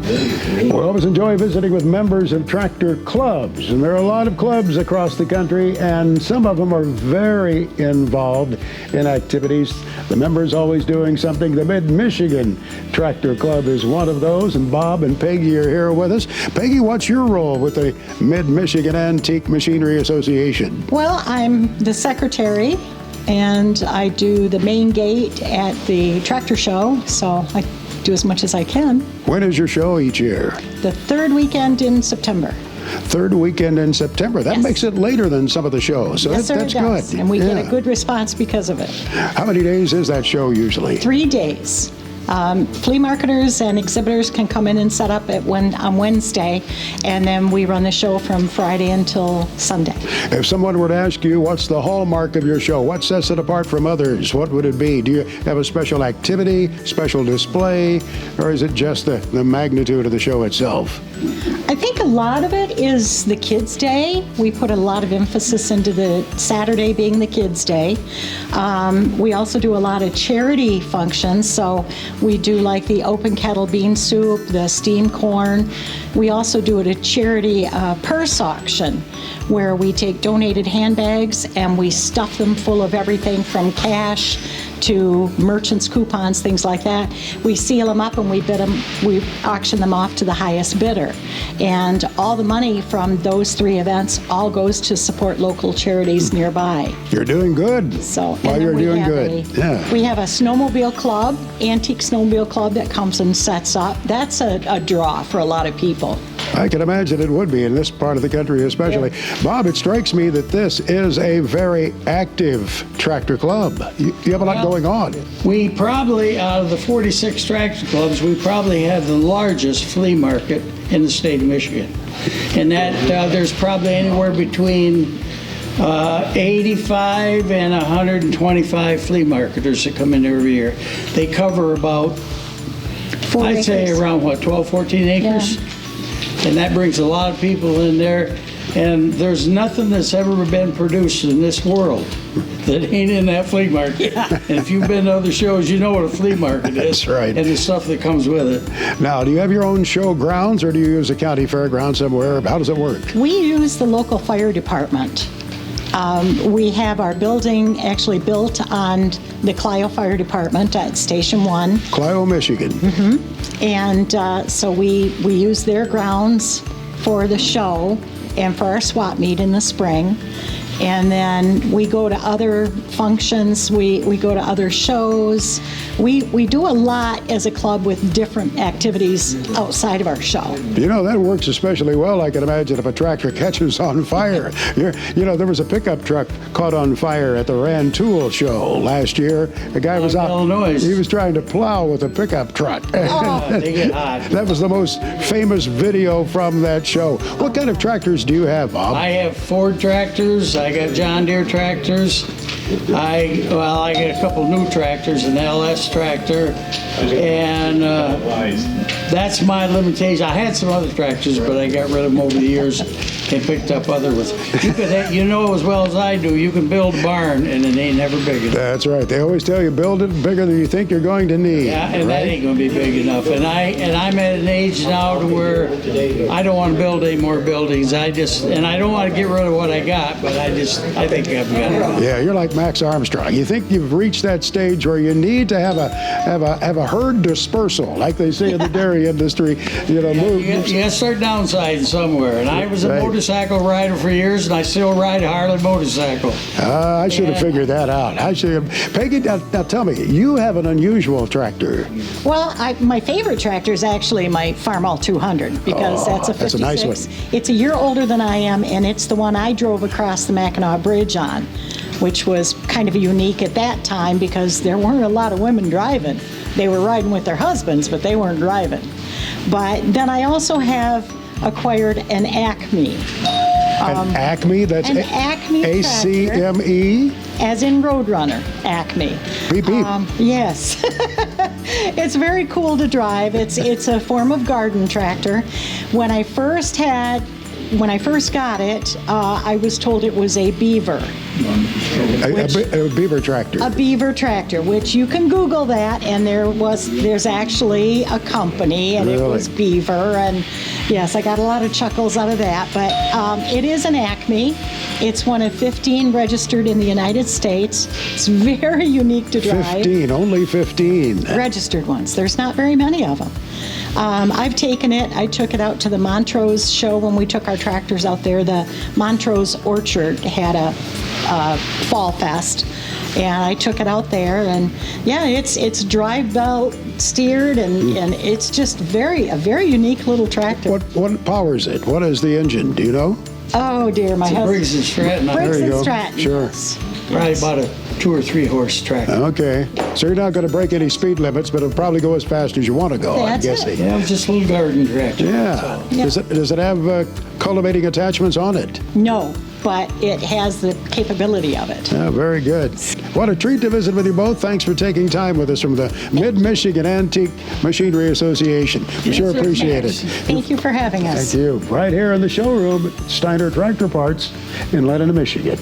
We always enjoy visiting with members of tractor clubs, and there are a lot of clubs across the country, and some of them are very involved in activities. The members always doing something. The Mid-Michigan Tractor Club is one of those, and Bob and Peggy are here with us. Peggy, what's your role with the Mid-Michigan Antique Machinery Association? Well, I'm the secretary, and I do the main gate at the tractor show, so I do as much as I can. When is your show each year? The third weekend in September. Third weekend in September. That Yes. makes it later than some of the shows, so Yes, sir, that's it does. good. And we get a good response because of it. How many days is that show usually? 3 days. Flea marketers and exhibitors can come in and set up on Wednesday, and then we run the show from Friday until Sunday. If someone were to ask you what's the hallmark of your show, what sets it apart from others, what would it be? Do you have a special activity, special display, or is it just the magnitude of the show itself? I think a lot of it is the Kids' Day. We put a lot of emphasis into the Saturday being the Kids' Day. We also do a lot of charity functions, so we do like the open kettle bean soup, the steamed corn. We also do a charity purse auction where we take donated handbags and we stuff them full of everything from cash to merchants' coupons, things like that. We seal them up and we bid them, we auction them off to the highest bidder. And all the money from those 3 events all goes to support local charities nearby. You're doing good. So, Well, and then you're we doing have good. Yeah. We have a snowmobile club, antique snowmobile club that comes and sets up. That's a draw for a lot of people. I can imagine it would be in this part of the country especially. Bob, it strikes me that this is a very active tractor club. You have a lot going on. We probably, out of the 46 tractor clubs, we probably have the largest flea market in the state of Michigan. And that there's probably anywhere between 85 and 125 flea marketers that come in every year. They cover about, 4 I'd say acres. around what, 12, 14 acres? Yeah. And that brings a lot of people in there. And there's nothing that's ever been produced in this world that ain't in that flea market. And if you've been to other shows, you know what a flea market is. That's right. And the stuff that comes with it. Now, do you have your own show grounds or do you use a county fairground somewhere? How does it work? We use the local fire department. We have our building actually built on the Clio Fire Department at Station 1. Clio, Michigan. And so we use their grounds for the show and for our swap meet in the spring. And then we go to other functions, we go to other shows. We do a lot as a club with different activities outside of our show. You know, that works especially well, I can imagine, if a tractor catches on fire. There was a pickup truck caught on fire at the Rantoul show last year. A guy was out, Illinois. he was trying to plow with a pickup truck. Oh, they get hot. That was the most famous video from that show. What kind of tractors do you have, Bob? I have Ford tractors, I got John Deere tractors. I got a couple new tractors, an LS tractor, and that's my limitation. I had some other tractors, but I got rid of them over the years and picked up other ones. You know as well as I do, you can build a barn and it ain't never big enough. That's right. They always tell you build it bigger than you think you're going to need. Yeah, and right? that ain't gonna be big enough. And I'm at an age now to where I don't want to build any more buildings. I don't want to get rid of what I got, but I think I've got enough. Yeah, you're like Max Armstrong. You think you've reached that stage where you need to have a herd dispersal, like they say in the dairy industry. Move. You got to start downsizing somewhere. And I was a motorcycle rider for years, and I still ride a Harley motorcycle. I should have figured that out. Peggy, now tell me, you have an unusual tractor. Well, my favorite tractor is actually my Farmall 200 because that's a 56. That's a nice one. It's a year older than I am, and it's the one I drove across the Mackinac Bridge on, which was kind of unique at that time because there weren't a lot of women driving. They were riding with their husbands, but they weren't driving. But then I also have acquired an Acme. An Acme? That's An Acme ACME? As in Roadrunner, Acme. Beep, beep. Yes. It's very cool to drive. It's a form of garden tractor. When I first got it, I was told it was a beaver. A beaver tractor. A beaver tractor, which you can Google that, and there's actually a company, and it Really? was Beaver, and yes, I got a lot of chuckles out of that. But it is an Acme. It's one of 15 registered in the United States. It's very unique to drive. 15, only 15. Registered ones. There's not very many of them. I've taken it. I took it out to the Montrose show when we took our tractors out there. The Montrose Orchard had a fall fest, and I took it out there. And yeah, it's drive belt steered, and it's just a very unique little tractor. What powers it? What is the engine? Do you know? Oh dear, my husband. Briggs and Stratton. Briggs There you and go. Stratton. Sure. Yes. Probably about a 2 or 3 horse tractor. Okay. So you're not going to break any speed limits, but it'll probably go as fast as you want to go, I'm That's it. guessing. Yeah, it was just a little garden tractor. Yeah. Yeah. Does it have cultivating attachments on it? No, but it has the capability of it. Yeah, very good. What a treat to visit with you both. Thanks for taking time with us from the Mid-Michigan Antique Machinery Association. We sure appreciate it. Thank you for having us. Thank you. Right here in the showroom at Steiner Tractor Parts in Lennon, Michigan.